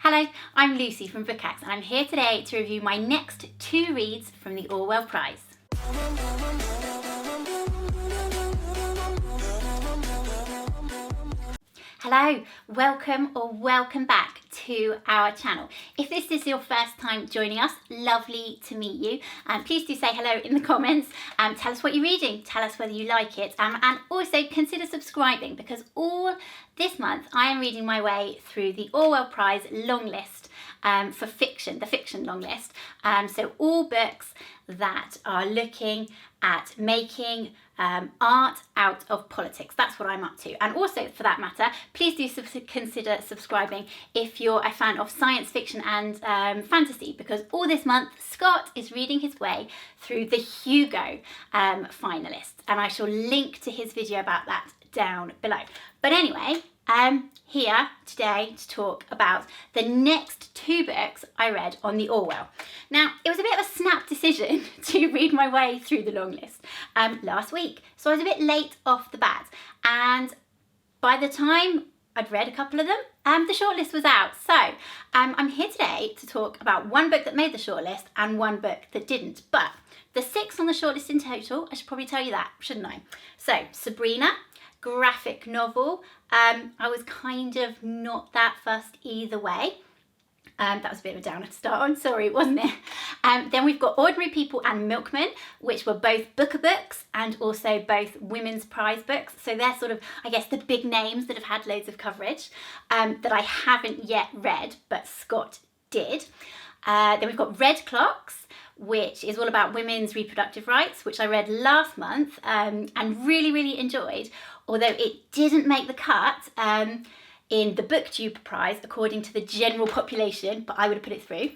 Hello, I'm Lucy from Bookshanks and I'm here today to review my next 2 reads from the Orwell Prize. Hello, welcome back to our channel. If this is your first time joining us, lovely to meet you. Please do say hello in the comments. Tell us what you're reading, tell us whether you like it, and also consider subscribing because all this month I am reading my way through the Orwell Prize long list for fiction, the fiction long list. So all books that are looking at making art out of politics. That's what I'm up to. And also, for that matter, please do consider subscribing if you're a fan of science fiction and fantasy, because all this month Scott is reading his way through the Hugo finalists, and I shall link to his video about that down below. But anyway, here today to talk about the next 2 books I read on the Orwell. Now, it was a bit of a snap decision to read my way through the long list last week, so I was a bit late off the bat, and by the time I'd read a couple of them, the shortlist was out. So I'm here today to talk about 1 book that made the shortlist and 1 book that didn't, but the 6 on the shortlist in total, I should probably tell you that, shouldn't I? So Sabrina, graphic novel. I was kind of not that fussed either way. That was a bit of a downer to start on, sorry, wasn't it? Then we've got Ordinary People and Milkmen, which were both Booker books and also both Women's Prize books. So they're sort of, I guess, the big names that have had loads of coverage that I haven't yet read, but Scott did. Then we've got Red Clocks, which is all about women's reproductive rights, which I read last month and really enjoyed, although it didn't make the cut in the BookTube prize according to the general population, but I would have put it through.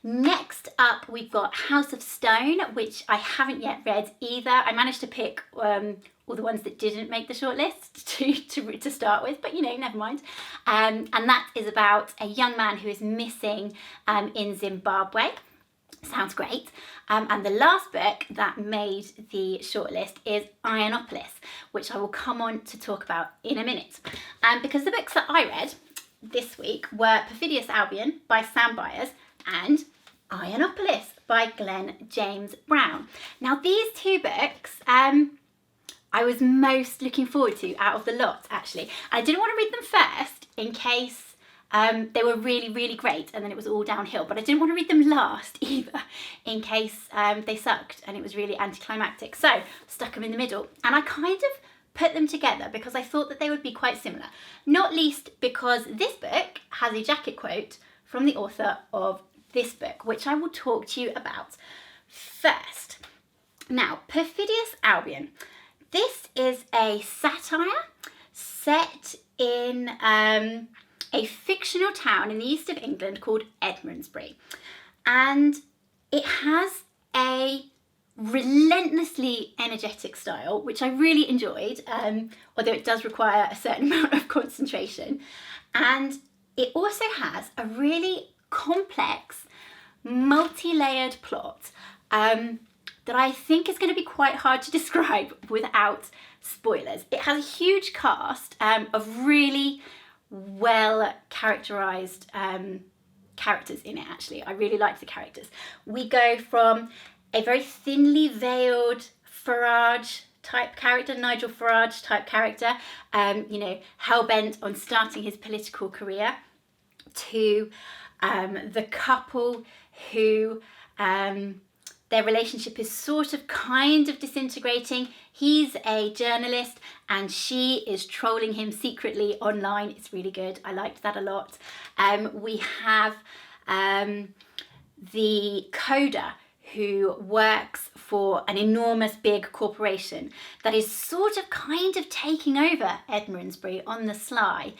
Next up, we've got House of Stone, which I haven't yet read either. I managed to pick all the ones that didn't make the shortlist to start with, but you know, never mind. And that is about a young man who is missing in Zimbabwe. Sounds great. And the last book that made the shortlist is Ironopolis, which I will come on to talk about in a minute. Because the books that I read this week were Perfidious Albion by Sam Byers and Ironopolis by Glen James Brown. Now, these 2 books I was most looking forward to out of the lot, actually. I didn't want to read them first in case they were really great and then it was all downhill, but I didn't want to read them last either in case they sucked and it was really anticlimactic. So stuck them in the middle, and I kind of put them together because I thought that they would be quite similar, not least because this book has a jacket quote from the author of this book, which I will talk to you about first. Now, Perfidious Albion. This is a satire set in a fictional town in the east of England called Edmondsbury, and it has a relentlessly energetic style, which I really enjoyed, although it does require a certain amount of concentration, and it also has a really complex, multi-layered plot that I think is going to be quite hard to describe without spoilers. It has a huge cast of really well characterized characters in it. Actually, I really like the characters. We go from a very thinly veiled Farage type character, Nigel Farage type character, you know, hell-bent on starting his political career, to the couple who their relationship is sort of kind of disintegrating. He's a journalist and she is trolling him secretly online. It's really good. I liked that a lot. We have the coder who works for an enormous big corporation that is sort of kind of taking over Edmondsbury on the sly,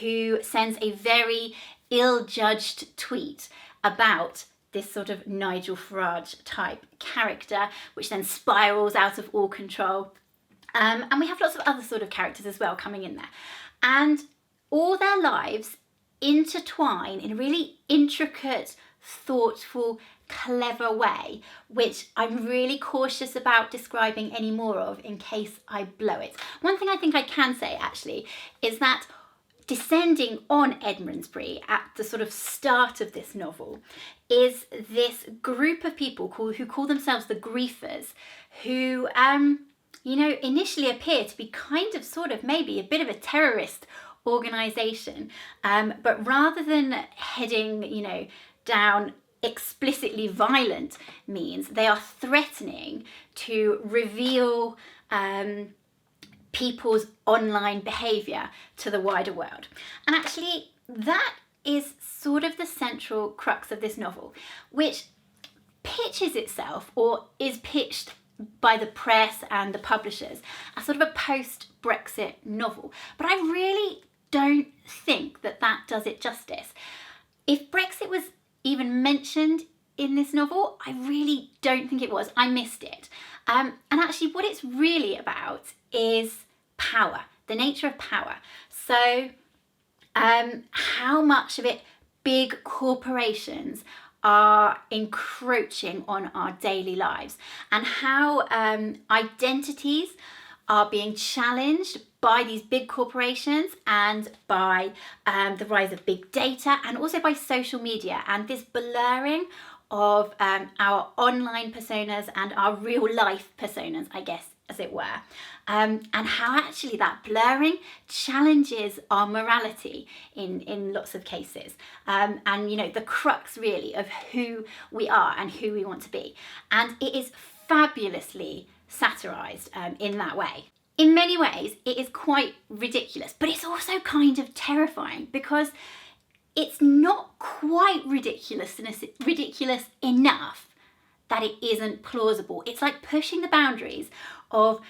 who sends a very ill-judged tweet about this sort of Nigel Farage type character, which then spirals out of all control. And we have lots of other sort of characters as well coming in there. And all their lives intertwine in a really intricate, thoughtful, clever way, which I'm really cautious about describing any more of in case I blow it. One thing I think I can say actually is that descending on Edmondsbury at the sort of start of this novel is this group of people who call themselves the Griefers, who, initially appear to be kind of sort of maybe a bit of a terrorist organisation. But rather than heading, down explicitly violent means, they are threatening to reveal people's online behaviour to the wider world. And actually, that is sort of the central crux of this novel, which pitches itself, or is pitched by the press and the publishers, as sort of a post-Brexit novel. But I really don't think that does it justice. If Brexit was even mentioned in this novel, I really don't think it was. I missed it. And actually what it's really about is power, the nature of power. So how much of it big corporations are encroaching on our daily lives, and how identities are being challenged by these big corporations and by the rise of big data, and also by social media and this blurring of our online personas and our real life personas, I guess, as it were. And how actually that blurring challenges our morality in lots of cases. And, the crux really of who we are and who we want to be. And it is fabulously satirised in that way. In many ways, it is quite ridiculous, but it's also kind of terrifying, because it's not quite ridiculous enough that it isn't plausible. It's like pushing the boundaries of,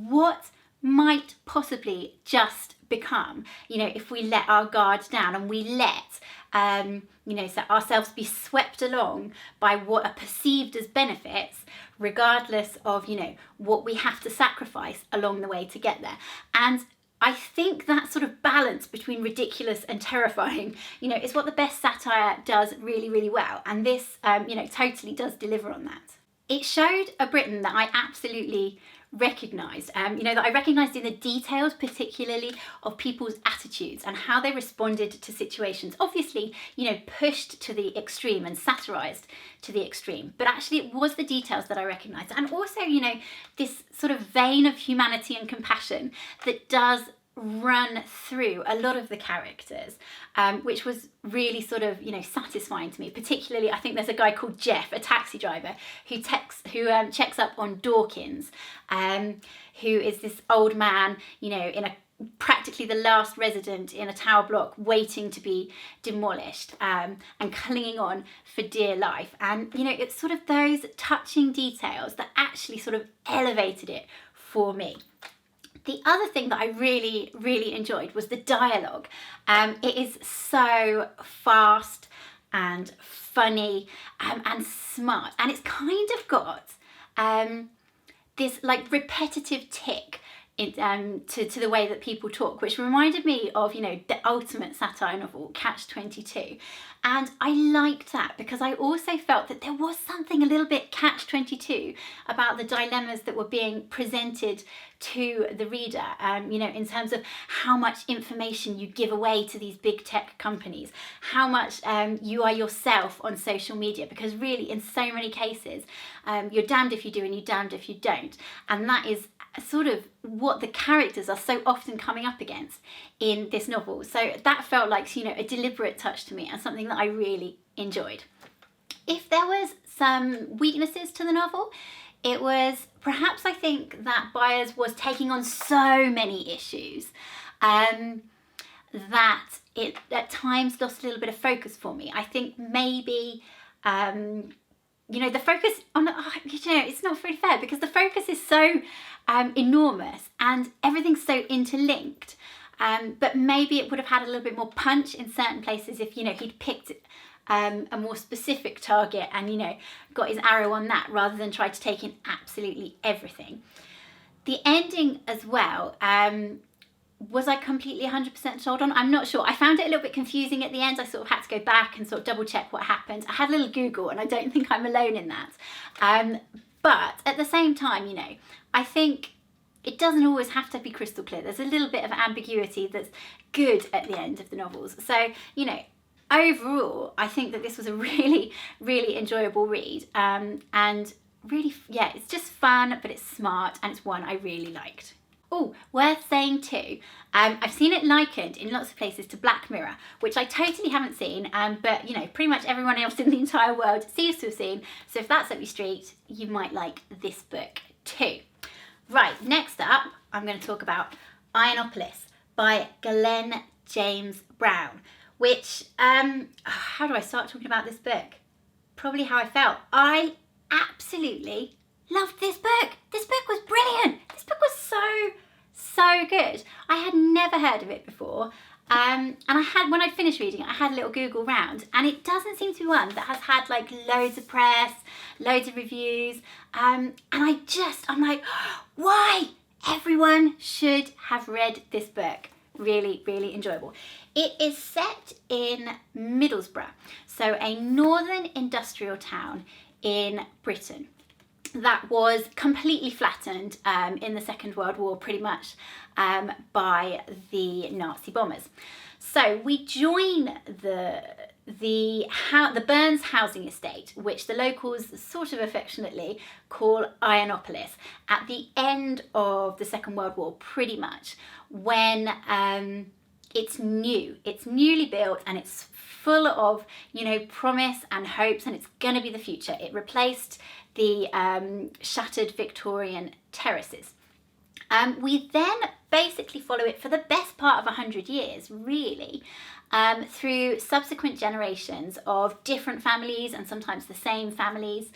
what might possibly just become, if we let our guard down and we let, ourselves be swept along by what are perceived as benefits, regardless of, what we have to sacrifice along the way to get there. And I think that sort of balance between ridiculous and terrifying, is what the best satire does really, really well. And this, totally does deliver on that. It showed a Britain that I absolutely recognised, that I recognised in the details, particularly of people's attitudes and how they responded to situations. Obviously, pushed to the extreme and satirised to the extreme, but actually it was the details that I recognised. And also, this sort of vein of humanity and compassion that does run through a lot of the characters, which was really sort of satisfying to me. Particularly, I think there's a guy called Jeff, a taxi driver, who checks up on Dawkins, who is this old man, in practically the last resident in a tower block waiting to be demolished, and clinging on for dear life. And it's sort of those touching details that actually sort of elevated it for me. The other thing that I really, really enjoyed was the dialogue. It is so fast and funny and smart, and it's kind of got this like repetitive tick to the way that people talk, which reminded me of the ultimate satire novel, Catch-22. And I liked that because I also felt that there was something a little bit Catch-22 about the dilemmas that were being presented to the reader, in terms of how much information you give away to these big tech companies, how much you are yourself on social media, because really in so many cases you're damned if you do and you're damned if you don't. And that is sort of what the characters are so often coming up against in this novel. So that felt like a deliberate touch to me and something that I really enjoyed. If there was some weaknesses to the novel, it was perhaps, I think, that Byers was taking on so many issues that it at times lost a little bit of focus for me. I think maybe the focus on it's not really fair, because the focus is so enormous and everything's so interlinked, but maybe it would have had a little bit more punch in certain places if he'd picked a more specific target and got his arrow on that, rather than try to take in absolutely everything. The ending as well, was I completely 100% sold on? I'm not sure. I found it a little bit confusing at the end. I sort of had to go back and sort of double check what happened. I had a little Google, and I don't think I'm alone in that. But at the same time, I think it doesn't always have to be crystal clear. There's a little bit of ambiguity that's good at the end of the novels. So, you know, overall, I think that this was a really, really enjoyable read. And really, yeah, it's just fun, but it's smart, and it's one I really liked. Oh, worth saying too, I've seen it likened in lots of places to Black Mirror, which I totally haven't seen, but you know, pretty much everyone else in the entire world seems to have seen. So if that's up your street, you might like this book too. Right, next up, I'm going to talk about Ironopolis by Glen James Brown, which, how do I start talking about this book? Probably how I felt. I absolutely loved this book. This book was brilliant. This book was so good. I had never heard of it before. And when I finished reading it, I had a little Google round, and it doesn't seem to be one that has had like loads of press, loads of reviews. And I'm like, why? Everyone should have read this book. Really, really enjoyable. It is set in Middlesbrough, so a northern industrial town in Britain that was completely flattened in the Second World War, pretty much, by the Nazi bombers. So we join the Burns housing estate, which the locals sort of affectionately call Ironopolis, at the end of the Second World War, pretty much, when it's newly built, and it's full of, you know, promise and hopes, and it's going to be the future. It replaced the shattered Victorian terraces. We then basically follow it for the best part of 100 years, really, through subsequent generations of different families, and sometimes the same families,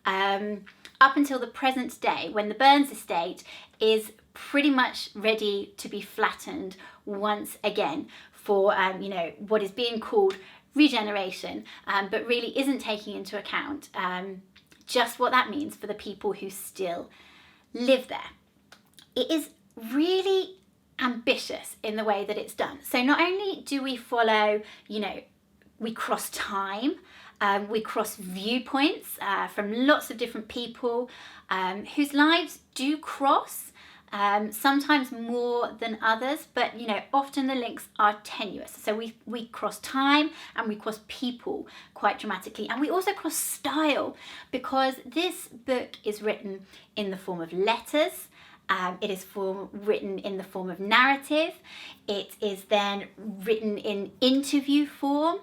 up until the present day, when the Burns estate is pretty much ready to be flattened once again for, you know, what is being called regeneration, but really isn't taking into account just what that means for the people who still live there. It is really ambitious in the way that it's done. So not only do we follow, you know, we cross time, we cross viewpoints from lots of different people whose lives do cross, sometimes more than others, but you know, often the links are tenuous. So we cross time and we cross people quite dramatically, and we also cross style, because this book is written in the form of letters. It is written in the form of narrative. It is then written in interview form,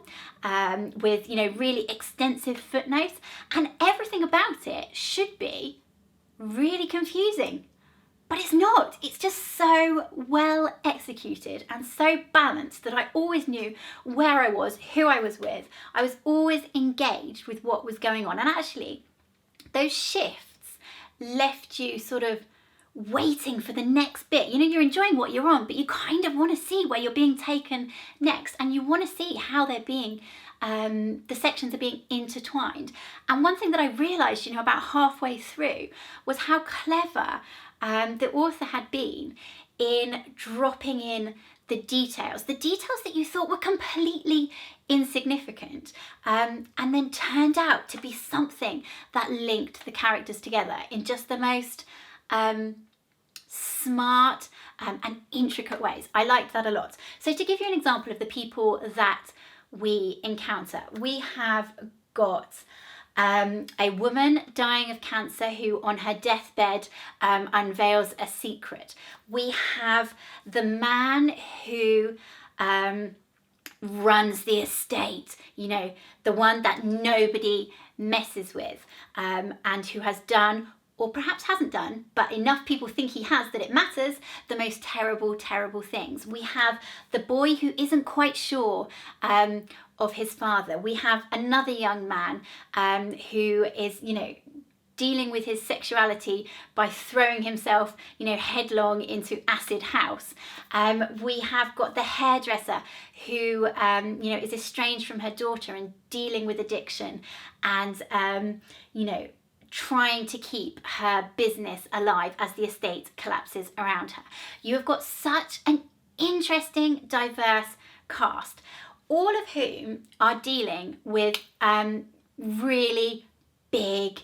with, you know, really extensive footnotes, and everything about it should be really confusing. But it's not. It's just so well executed and so balanced that I always knew where I was, who I was with. I was always engaged with what was going on. And actually, those shifts left you sort of waiting for the next bit. You know, you're enjoying what you're on, but you kind of want to see where you're being taken next, and you want to see how they're being, the sections are being intertwined. And one thing that I realised, you know, about halfway through was how clever the author had been in dropping in the details that you thought were completely insignificant, and then turned out to be something that linked the characters together in just the most smart and intricate ways. I liked that a lot. So to give you an example of the people that we encounter, we have got a woman dying of cancer who on her deathbed unveils a secret. We have the man who runs the estate, you know, the one that nobody messes with, and who has done, or perhaps hasn't done, but enough people think he has that it matters, the most terrible, terrible things. We have the boy who isn't quite sure of his father. We have another young man who is, you know, dealing with his sexuality by throwing himself, you know, headlong into acid house. We have got the hairdresser who, you know, is estranged from her daughter and dealing with addiction, and, you know, trying to keep her business alive as the estate collapses around her. You have got such an interesting, diverse cast, all of whom are dealing with really big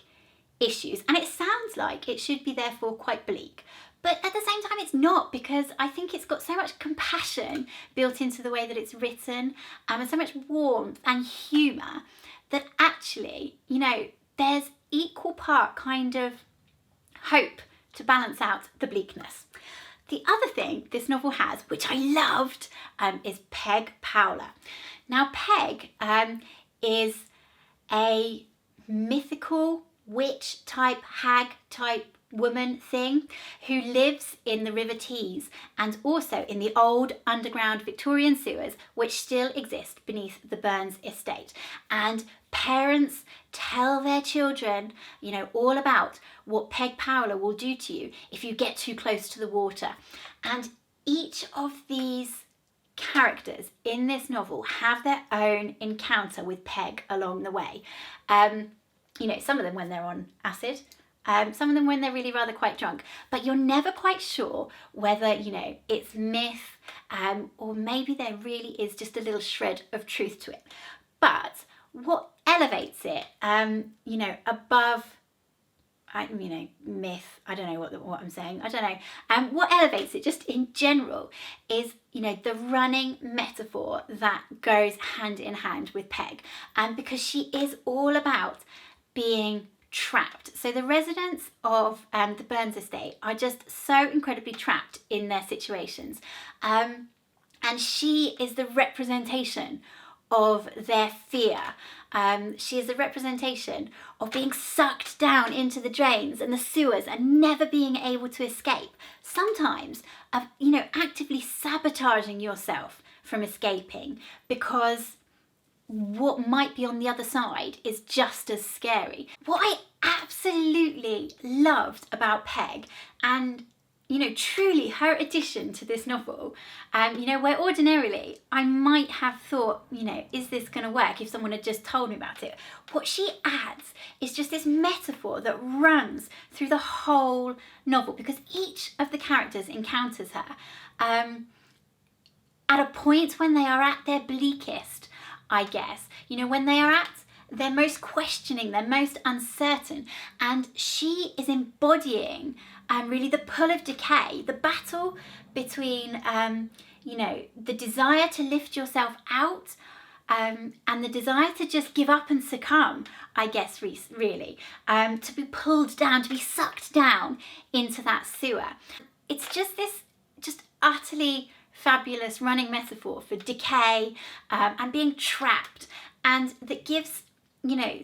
issues. And it sounds like it should be therefore quite bleak, But at the same time, it's not, because I think it's got so much compassion built into the way that it's written, and so much warmth and humour, that actually, you know, there's equal part kind of hope to balance out the bleakness. The other thing this novel has, which I loved, is Peg Powler. Now, Peg is a mythical witch type, hag type woman thing who lives in the River Tees and also in the old underground Victorian sewers which still exist beneath the Burns estate. And parents tell their children, you know, all about what Peg Powler will do to you if you get too close to the water. And each of these characters in this novel have their own encounter with Peg along the way. You know, some of them when they're on acid, some of them when they're really rather quite drunk, but you're never quite sure whether, you know, it's myth, or maybe there really is just a little shred of truth to it. But what elevates it, you know, above, you know, myth, I don't know what I'm saying, I don't know. What elevates it just in general is, you know, the running metaphor that goes hand in hand with Peg. Because she is all about being trapped. So the residents of the Burns estate are just so incredibly trapped in their situations. And she is the representation of their fear. She is a representation of being sucked down into the drains and the sewers and never being able to escape. Sometimes of, you know, actively sabotaging yourself from escaping because what might be on the other side is just as scary. What I absolutely loved about Peg, and you know, truly her addition to this novel, you know, where ordinarily I might have thought, you know, is this going to work if someone had just told me about it? What she adds is just this metaphor that runs through the whole novel, because each of the characters encounters her at a point when they are at their bleakest, I guess. You know, when they are at their most questioning, their most uncertain, and she is embodying really the pull of decay, the battle between, you know, the desire to lift yourself out and the desire to just give up and succumb, I guess, really, to be pulled down, to be sucked down into that sewer. It's just this just utterly fabulous running metaphor for decay and being trapped, and that gives, you know,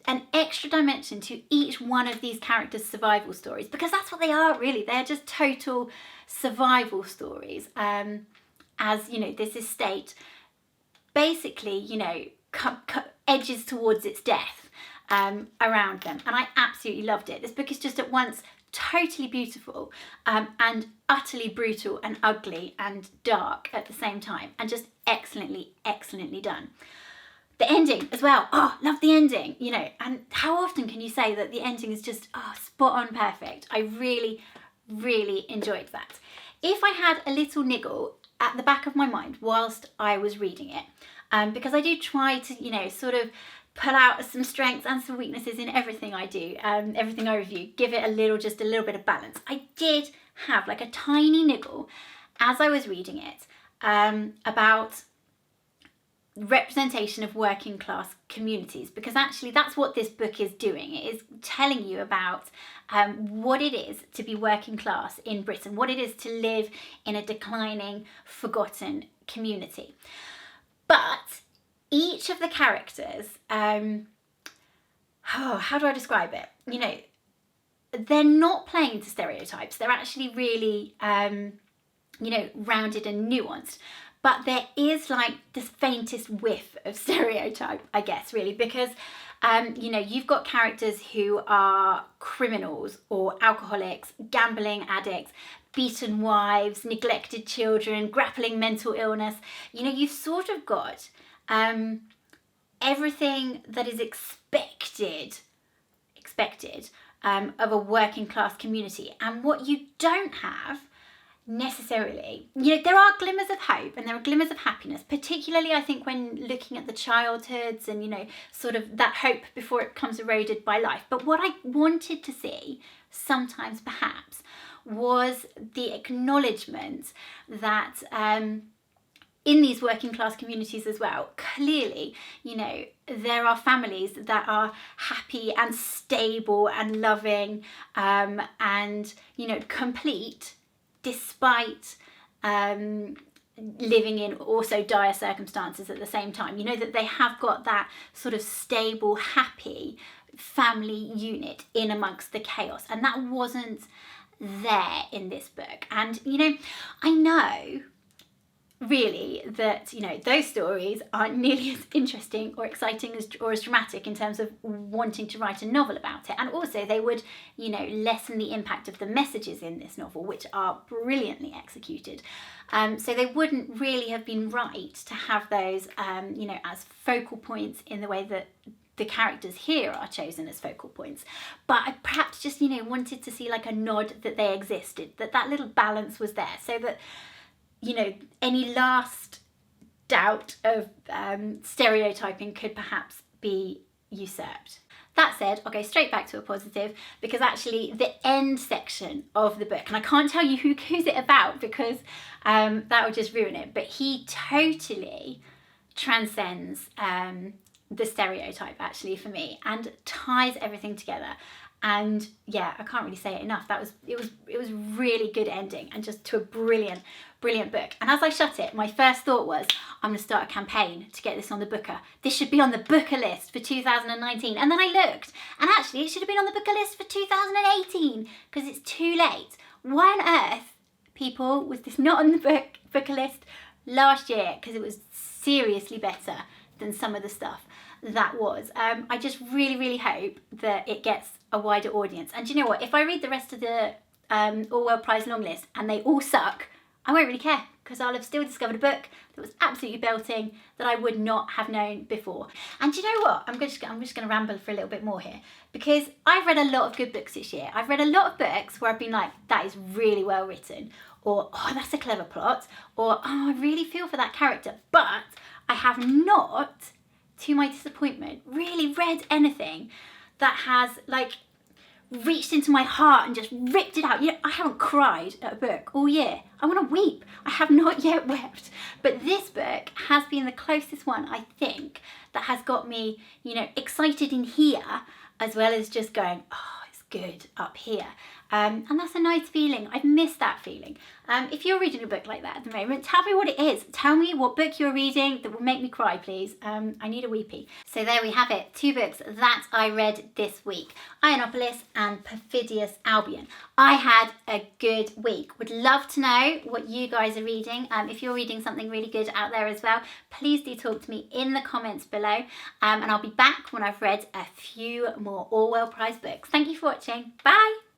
an extra dimension to each one of these characters' survival stories, because that's what they are really. They're just total survival stories, as, you know, this estate basically, you know, edges towards its death around them. And I absolutely loved it. This book is just at once totally beautiful and utterly brutal and ugly and dark at the same time, and just excellently done. The ending as well, oh, love the ending, you know, and how often can you say that the ending is just, oh, spot on perfect. I really enjoyed that. If I had a little niggle at the back of my mind whilst I was reading it, because I do try to, you know, sort of pull out some strengths and some weaknesses in everything I do, everything I review, give it just a little bit of balance. I did have like a tiny niggle as I was reading it about representation of working class communities, because actually that's what this book is doing. It is telling you about what it is to be working class in Britain, what it is to live in a declining, forgotten community. But each of the characters, how do I describe it? You know, they're not playing to stereotypes. They're actually really, you know, rounded and nuanced. But there is like this faintest whiff of stereotype, I guess, really, because, you know, you've got characters who are criminals or alcoholics, gambling addicts, beaten wives, neglected children, grappling mental illness. You know, you've sort of got everything that is expected of a working class community. And what you don't have necessarily, you know, there are glimmers of hope and there are glimmers of happiness, particularly I think when looking at the childhoods and, you know, sort of that hope before it becomes eroded by life. But what I wanted to see sometimes perhaps was the acknowledgement that in these working class communities as well, clearly, you know, there are families that are happy and stable and loving and, you know, complete despite living in also dire circumstances at the same time. You know, that they have got that sort of stable, happy family unit in amongst the chaos, and that wasn't there in this book. And, you know, I know really that, you know, those stories aren't nearly as interesting or exciting or as dramatic in terms of wanting to write a novel about it, and also they would, you know, lessen the impact of the messages in this novel, which are brilliantly executed. So they wouldn't really have been right to have those you know, as focal points in the way that the characters here are chosen as focal points. But I perhaps just, you know, wanted to see like a nod that they existed, that little balance was there, so that, you know, any last doubt of stereotyping could perhaps be usurped. That said, I'll go straight back to a positive, because actually the end section of the book, and I can't tell you who's it about because that would just ruin it, but he totally transcends the stereotype actually for me, and ties everything together. And yeah, I can't really say it enough. It was really good ending, and just to a brilliant book. And as I shut it, my first thought was, I'm going to start a campaign to get this on the Booker. This should be on the Booker list for 2019. And then I looked, and actually it should have been on the Booker list for 2018 because it's too late. Why on earth, people, was this not on the Booker list last year? Because it was seriously better than some of the stuff that was. I just really hope that it gets a wider audience. And do you know what? If I read the rest of the Orwell Prize long list and they all suck, I won't really care, because I'll have still discovered a book that was absolutely belting that I would not have known before. And do you know what? I'm just going to ramble for a little bit more here, because I've read a lot of good books this year. I've read a lot of books where I've been like, that is really well written, or oh, that's a clever plot, or oh, I really feel for that character. But I have not, to my disappointment, really read anything that has like reached into my heart and just ripped it out. You know, I haven't cried at a book all year. I want to weep. I have not yet wept. But this book has been the closest one, I think, that has got me, you know, excited in here, as well as just going, oh, it's good up here. And that's a nice feeling. I've missed that feeling. If you're reading a book like that at the moment, tell me what it is. Tell me what book you're reading that will make me cry, please. I need a weepy. So there we have it. 2 books that I read this week. Ironopolis and Perfidious Albion. I had a good week. Would love to know what you guys are reading. If you're reading something really good out there as well, please do talk to me in the comments below. And I'll be back when I've read a few more Orwell Prize books. Thank you for watching. Bye.